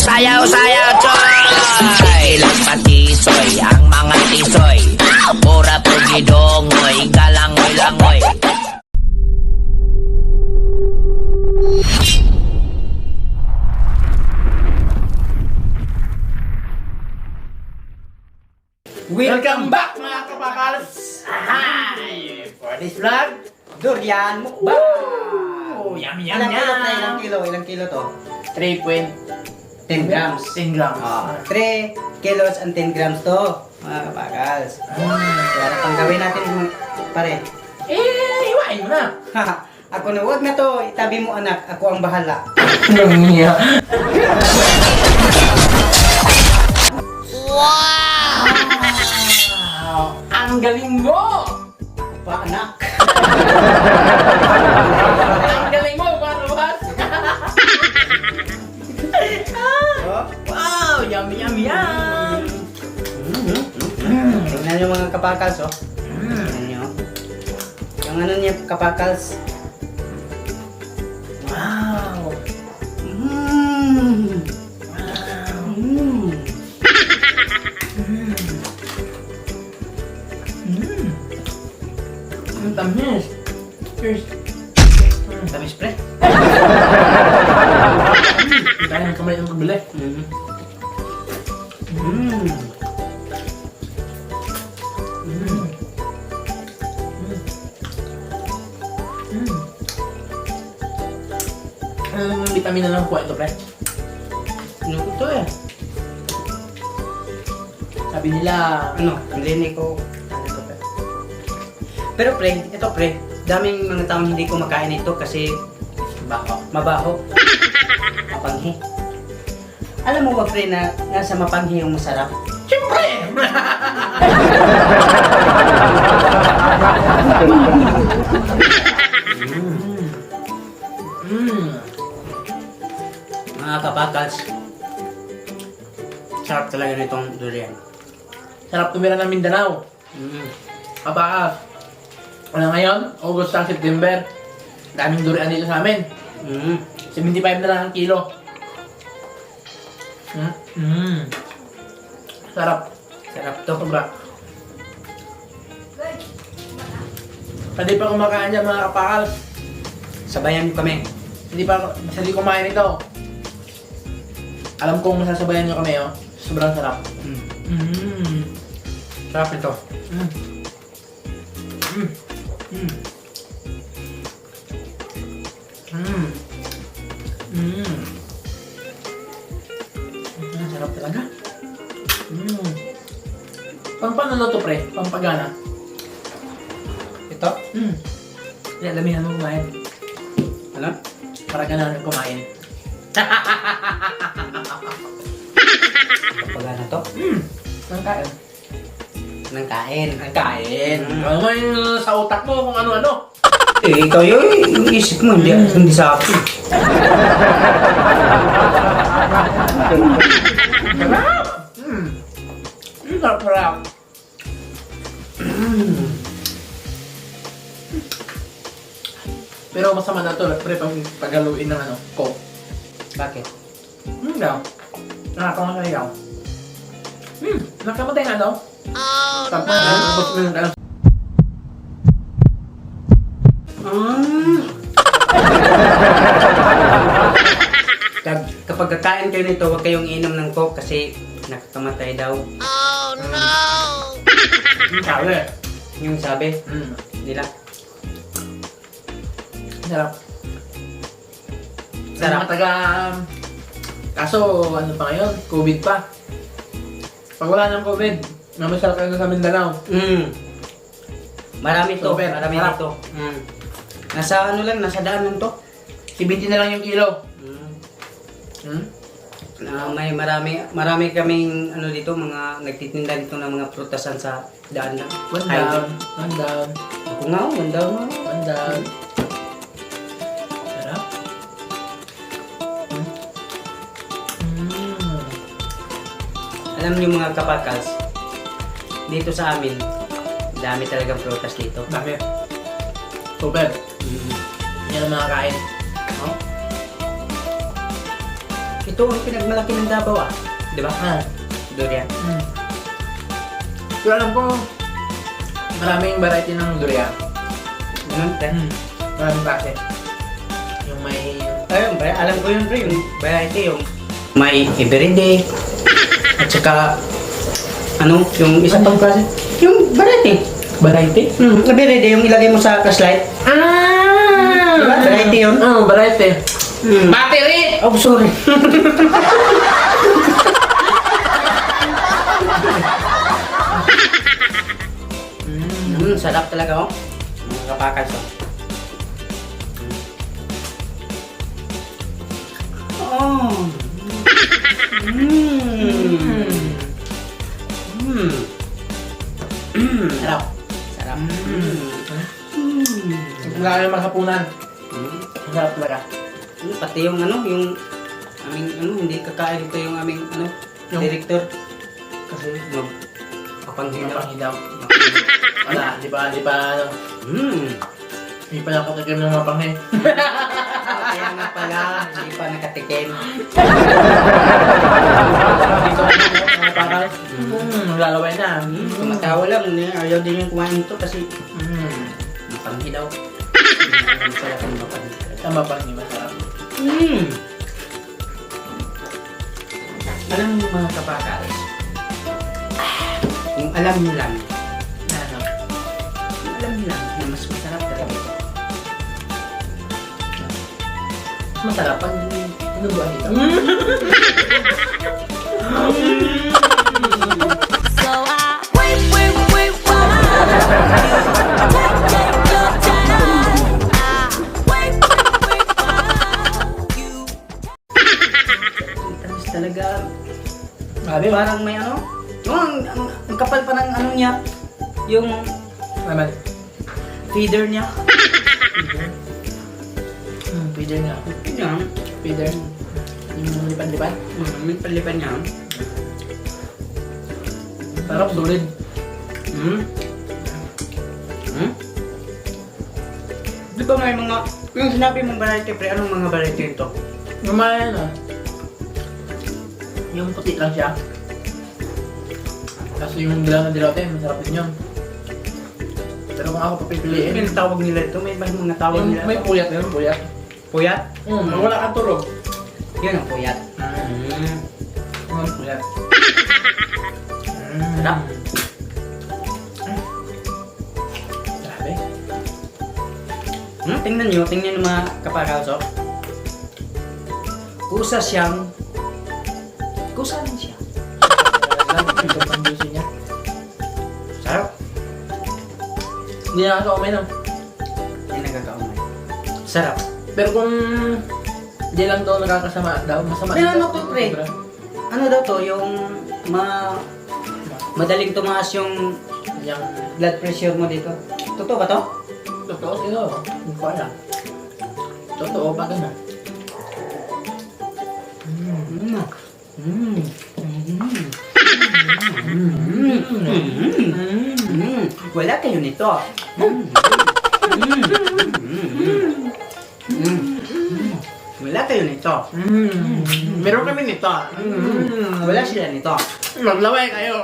sayaw, sayaw, choy! Ilang patisoy, ang mga tisoy. Pura pugidongoy, galangoy, langoy. Welcome back mga kapakalas! Hi! For this vlog, Durian mukbang! oh, yummy Ilang yummy kilo na? Ilang kilo? Ilang kilo to? 3.10 10 grams. 10 grams. 3 kilos and 10 grams to, mga kapagals. Kaya pang gawin natin pare. Iwain mo na! Ako na, huwag na to. Itabi mo anak. Ako ang bahala. Nangiya. Wow! Ang galing mo! Pa anak. Ang galing mo, Barubas! Wow! Yummy yummy yum! Tingnan nyo mga kapakals, oh. Tingnan nyo. Yung ano niya, kapakals. Wow! Mmm. Wow! Mmm. Ang tamis! Cheers! Tamis pre. Dahil ng kamay ng magbili. Mmm. Mmm. Anong vitamin na lang kuha ito, pre? Ano ko to eh? Sabi nila, Ano? Hindi ko. Ano to pre? Pero pre, ito pre, daming mga taong hindi kumakain ito kasi bako. mabaho. Mapanghi. Alam mo ba pre na nasa mapanghi yung masarap? Siyempre! Mga kapakals, sarap talaga nitong durian. Sarap tumira ng Mindanao. Kabakas. Ano ngayon? August ang September. Daming durian dito sa amin. 75 na lang ang kilo. Sarap. Sarap to. Sobra. Hindi pa kumakain yan mga kapakal. Sabayan mo kami. Hindi kumain ito. Alam kong masasabayan nyo kami, oh. Sobrang sarap. Sarap nito. Sarap talaga. Paano na to, pre? Pampagana. Ito? Kaya damihan mo kumain. Ano? Para ganahan kumain. Kapag na to? Nang kain. Nang kain. Ang kain. Ano mo yung sa utak mo kung ano-ano? Eh, ikaw yung isip mo, hindi sa akin. Sarap! Sarap. Pero masama na to, pre, paghaluin ng ano, Coke. Bakit? Daw. Nakakamamatay daw. Nakamatay nga daw. Oh, no! Kapag kakain kayo nito, huwag kayong inom ng Coke kasi nakakamatay daw. Sabi. Yung sabi nila. Sarap. Sarap. Kaso, ano pa ngayon? COVID pa. Pag wala ng COVID, mamasyal kayo sa Mindanao. Marami to. Super, Marami sarap. to. Nasa ano lang, nasa daan lang to. 70 na lang yung kilo. Marami kaming ano dito, mga nagtitinda dito ng mga prutasan sa daan lang. One Highway. down. Ako nga, one down. One down. Sarap. Alam niyo mga kapakals, dito sa amin, dami talagang prutas dito. Dami. Super. Yan ang mga kain. Oh. Ito ang pinagmalaki ng Davao ah. Di ba? Ah. Durian. Pero alam ko, maraming variety ng durian. Ganun, pre. Maraming klase. Yung may... Ayun, pre. Alam ko yun, pre. Yung variety, yung may everyday. At saka, ano, yung isa pang klase. Yung variety. Variety? Everyday, yung ilagay mo sa flashlight. Diba? Variety yun. Oo, variety. Battery! Oh, sorry. Sarap talaga, oh. Mga kapakas, oh. Oh. Sarap. Sarap. Wala kayong maghapunan. Ang sarap talaga. Pati yung ano, yung aming ano, hindi kakain ito yung aming ano, Yung- director. Kasi Kapanghilaw. mapanghilaw. Wala, di pa, ano, Hmm. di pa nakatikim ng mapanghi. Kaya nga pala, hindi pa nakatikim. Dito ang napakal. Lalaway na. Tumatawa lang, ayaw din yung kumain ito kasi Mapanghilaw. masarap ang mapanghilaw. Ang mapanghi masarap. Alam niyo mga kapakaris, yung alam niyo lang, Na ano? yung alam niyo lang na mas masarap talaga ito. Mas masarap pag inubuan dito. So I wait, wait, wait, while take your time. I wait, wait, while you. Tapos talaga, Grabe, parang may ano, ang kapal pa ng ano niya, yung naman. feeder niya. Feeder nga. Yan, Feeder. Yung lipan-lipan. may palipan niya. Sarap, solid. Di ba may mga, yung sinabi mong variety, pre, anong mga variety ito? Yung mga ano, yung puti lang siya. Kaso yung dilaw na dilaw tayo, masarap din yun. Pero kung ako papipiliin, Yung tawag nila ito, may ibang mga tawag yung nila. may puyat yun, puyat. Puyat? Wala kang turog. Yun ang puyat. Yung puyat. Sarap. Grabe. Tingnan nyo mga kapakalso. Kusa siyang, kusa lang siya. Ito pang juicy niya. Sarap. Hindi na ako umay no. Hindi nagkakaumay. Sarap. Pero kung hindi lang daw nakakasama daw, masama. Pero daw. ano to, pre? Sobra. Ano daw to, yung madaling tumaas yung Yung blood pressure mo dito. Totoo ba to? totoo siguro. Hindi ko alam. Totoo pa ganun. Wala kayo nito. Wala kayo nito. Meron kami nito. Wala sila nito. Maglaway kayo.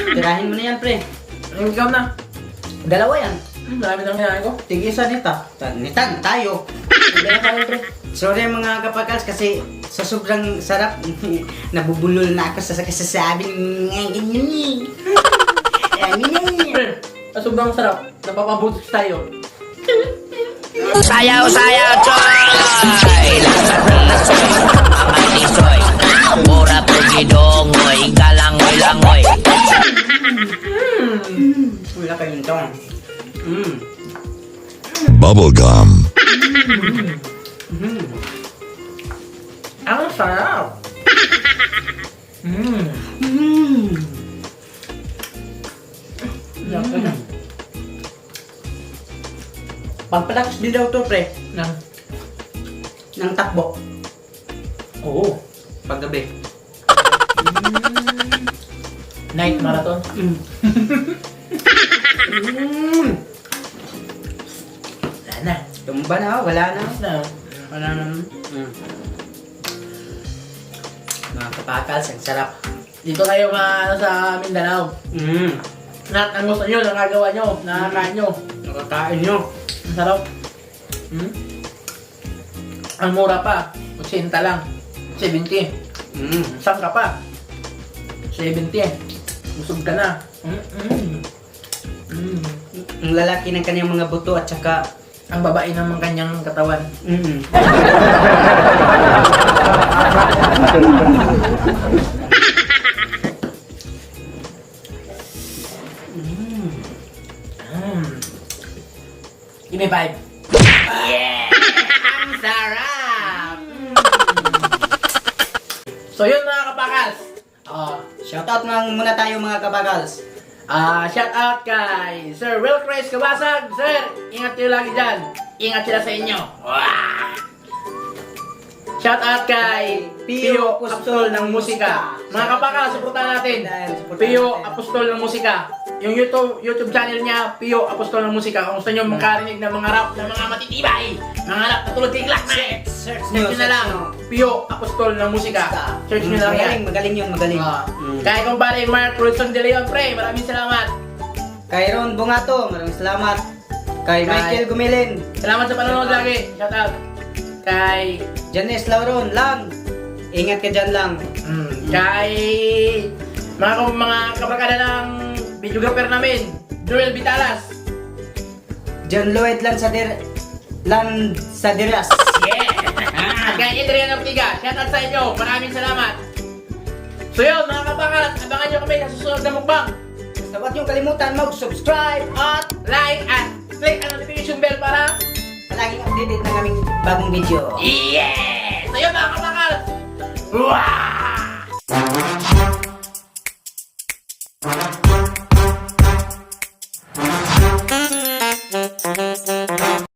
Tirahin mo na yan, pre. Ikaw na. Dalawa yan. Marami nang kinain ko. Tig-isa nita. Nitan tayo. Hindi na tayo, pre. Sorry mga kapagals kasi sa sobrang sarap, nabubulol na ako sa kasasabi ng ganyan eh. Pre, sobrang sarap. Napapabutos tayo. Sayaw, sayaw, choy! Tisoy, mga tisoy. Mura po gidongoy, galangoy, langoy. Wala kayo nito. Bubblegum. Ang sarap. Pagpalakas din daw to, pre, Nang. ng takbo Oo. paggabi. Night marathon. Wala na. Tumba na, wala na. Wala na. Mga kapakals, ang sarap. Dito kayo sa Mindanao. Lahat ang gusto nyo, nakagawa nyo, nakakain nyo. Nakakain nyo. Ang sarap. Ang mura pa. 80 lang. 70. Saan ka pa? 70. Busog ka na. Ang lalaki ng kanyang mga buto at saka Ang babae naman kanyang katawan. Give me 5. Yeah! Ang sarap! So yun mga kapakas. shoutout muna tayo mga kapakals. Shout out kay Sir Will Chris Kabasag. Sir, ingat kayo lagi dyan. Ingat sila sa inyo. Wow! Shout out kay Pio Apostol ng Musika. Mga kapaka, suportahan natin. Pio Apostol ng Musika. Yung YouTube channel niya, Pio Apostol ng Musika. Kung gusto nyo makarinig ng mga rap ng mga matitibay, mga rap na tulad kay Clark Knight, search nyo na lang. Pio Apostol ng Musika. Search nyo lang yan. Magaling yun, magaling. Kaya kung pare Mark Wilson De Leon, pre, maraming salamat. Kay Ron Bungato, maraming salamat. Kay Michael Gumilin. Salamat sa panonood lagi. Shout out. Kay Janice Lauron lang. Ingat ka dyan lang. kay mga kabarkada ng videographer namin, Joel Vitalas. John Lloyd Lansaderas. Yeah! At kay Adrian Ortiga, shout out sa inyo. Maraming salamat. So yun, mga kabakat, abangan nyo kami sa susunod na mukbang. Basta huwag niyong kalimutan mag-subscribe At like at click ang notification bell para palaging updated ng aming bagong video. yeah! So yun mga kabakat, wow!